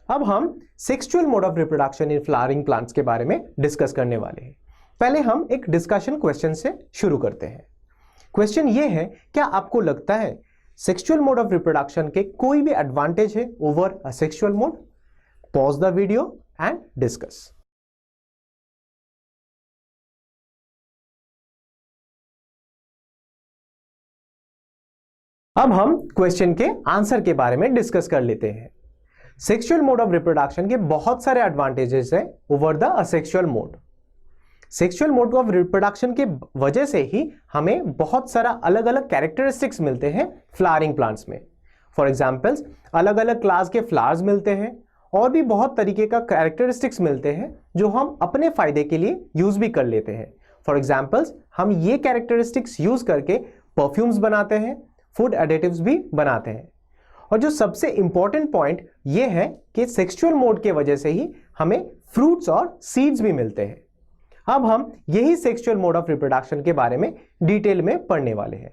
अब हम sexual mode of reproduction in flowering plants के बारे में डिस्कस करने वाले हैं। पहले हम एक डिस्कशन क्वेश्चन से शुरू करते हैं। क्वेश्चन ये है, क्या आपको लगता है सेक्सुअल मोड ऑफ रिप्रोडक्शन के कोई भी एडवांटेज है over asexual mode? Pause the video and discuss. अब हम क्वेश्चन के आंसर के बारे में डिस्कस कर लेते हैं। सेक्सुअल मोड ऑफ रिप्रोडक्शन के बहुत सारे एडवांटेजेस हैं over the asexual mode. Sexual mode of reproduction के वजह से ही हमें बहुत सारा अलग अलग कैरेक्टरिस्टिक्स मिलते हैं फ्लावरिंग प्लांट्स में। फॉर एग्जांपल्स, अलग अलग क्लास के फ्लावर्स मिलते हैं और भी बहुत तरीके का कैरेक्टरिस्टिक्स मिलते हैं जो हम अपने फायदे के लिए यूज भी कर लेते हैं। फॉर एग्जांपल्स, हम ये कैरेक्टरिस्टिक्स यूज करके परफ्यूम्स बनाते हैं, फूड एडिटिव्स भी बनाते हैं। और जो सबसे इंपॉर्टेंट पॉइंट ये है कि सेक्सुअल मोड के वजह से ही हमें फ्रूट्स और सीड्स भी मिलते हैं। अब हम यही सेक्सुअल मोड ऑफ रिप्रोडक्शन के बारे में डिटेल में पढ़ने वाले हैं।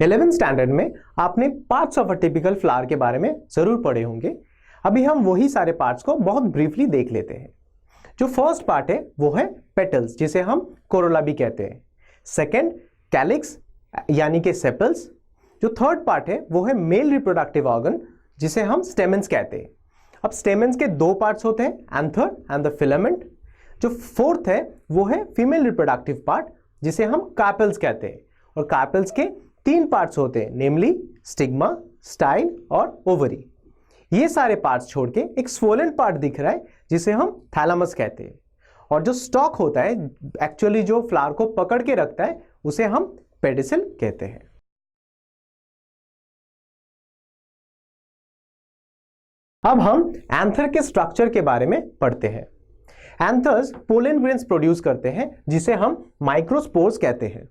11th स्टैंडर्ड में आपने parts of a typical flower के बारे में जरूर पढ़े होंगे। अभी हम वही सारे पार्ट्स को बहुत ब्रीफली देख लेते हैं। जो फर्स्ट पार्ट है वो है पेटल्स, जिसे हम कोरोला भी कहते हैं। सेकेंड, कैलिक्स यानी कि सेपल्स। जो थर्ड पार्ट है वो है मेल रिप्रोडक्टिव ऑर्गन, जिसे हम स्टेमेंस कहते हैं। अब स्टेमेंस के दो पार्ट्स होते हैं, एंथर एंड द फिलामेंट। जो फोर्थ है वो है फीमेल रिप्रोडक्टिव पार्ट, जिसे हम कार्पेल्स कहते हैं। और कार्पेल्स के तीन पार्ट्स होते हैं, नेमली स्टिग्मा, स्टाइल और ओवरी। ये सारे पार्ट्स छोड़ के एक स्वोलन पार्ट दिख रहा है जिसे हम थैलामस कहते हैं। और जो स्टॉक होता है, एक्चुअली जो फ्लावर को पकड़ के रखता है, उसे हम पेडिसिल कहते हैं। अब हम एंथर के स्ट्रक्चर के बारे में पढ़ते हैं। एंथर्स पोलन ग्रेन्स प्रोड्यूस करते हैं जिसे हम माइक्रोस्पोर्स कहते हैं।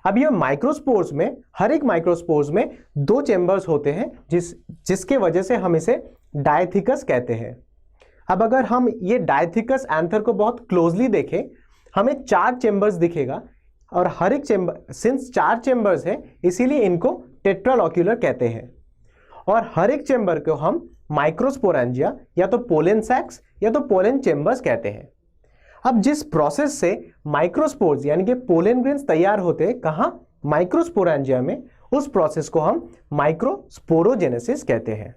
अब ये माइक्रोस्पोर्स में, हर एक माइक्रोस्पोर्स में दो चेंबर्स होते हैं जिसके वजह से हम इसे डायथिकस कहते हैं। अब अगर हम ये डायथिकस एंथर को बहुत क्लोजली देखें, हमें चार चेंबर्स दिखेगा और हर एक चेंबर, सिंस चार चेंबर्स हैं इसीलिए इनको टेट्रालोक्यूलर कहते हैं। और हर एक चेंबर को हम माइक्रोस्पोरेंजिया या तो पोलन सैक्स या तो पोलन चेंबर्स कहते हैं। अब जिस प्रोसेस से माइक्रोस्पोर्स यानी कि पोलन ग्रेन्स तैयार होते हैं, कहां? माइक्रोस्पोरेंजिया में, उस प्रोसेस को हम माइक्रोस्पोरोजेनेसिस कहते हैं।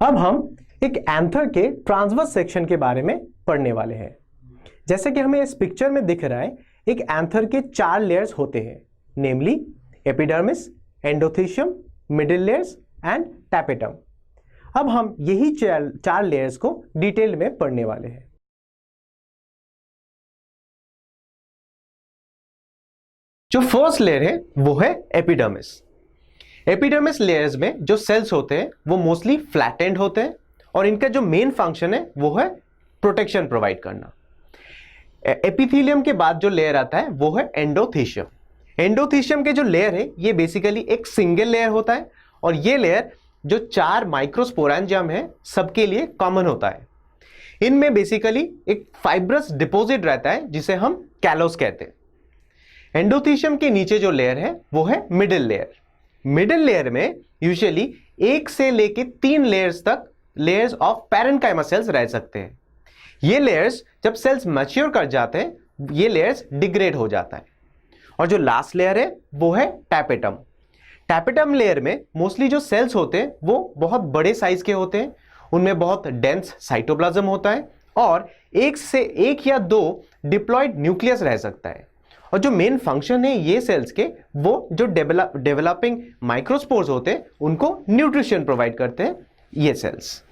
अब हम एक एंथर के ट्रांसवर्स सेक्शन के बारे में पढ़ने वाले हैं। जैसे कि हमें इस पिक्चर में दिख रहा है, एक एंथर के चार लेयर्स होते हैं, namely epidermis, endothecium, middle layers and tapetum. अब हम यही चार लेयर्स को डिटेल में पढ़ने वाले हैं। जो फर्स्ट लेयर है वो है एपिडर्मिस। एपिडर्मिस लेयर्स में जो सेल्स होते हैं वो मोस्टली फ्लैटेंड होते हैं और इनका जो मेन फंक्शन है वो है प्रोटेक्शन प्रोवाइड करना। एपिथेलियम के बाद जो लेयर आता है वो है एंडोथीशियम। एंडोथीशियम के जो लेयर है ये बेसिकली एक सिंगल लेयर होता है और ये लेयर जो चार माइक्रोस्पोरेंजियम है सबके लिए कॉमन होता है। इनमें बेसिकली एक फाइब्रस डिपॉजिट रहता है जिसे हम कैलोस कहते हैं। एंडोथीशियम के नीचे जो लेयर है वो है मिडिल लेयर। मिडिल लेयर में यूजुअली एक से लेके 3 लेयर्स तक लेयर्स ऑफ पैरेन्काइमा सेल्स रह सकते हैं। ये लेयर्स जब सेल्स मैच्योर कर जाते हैं ये लेयर्स डिग्रेड हो जाता है। और जो लास्ट लेयर है वो है टैपेटम। टैपेटम लेयर में मोस्टली जो सेल्स होते हैं वो बहुत बड़े साइज के होते हैं, उनमें बहुत डेंस साइटोप्लाज्म होता है और एक से एक या दो डिप्लॉयड न्यूक्लियस रह सकता है। और जो मेन फंक्शन है ये सेल्स के, वो जो डेवलपिंग माइक्रोस्पोर्स होते हैं उनको न्यूट्रिशन प्रोवाइड करते हैं ये सेल्स।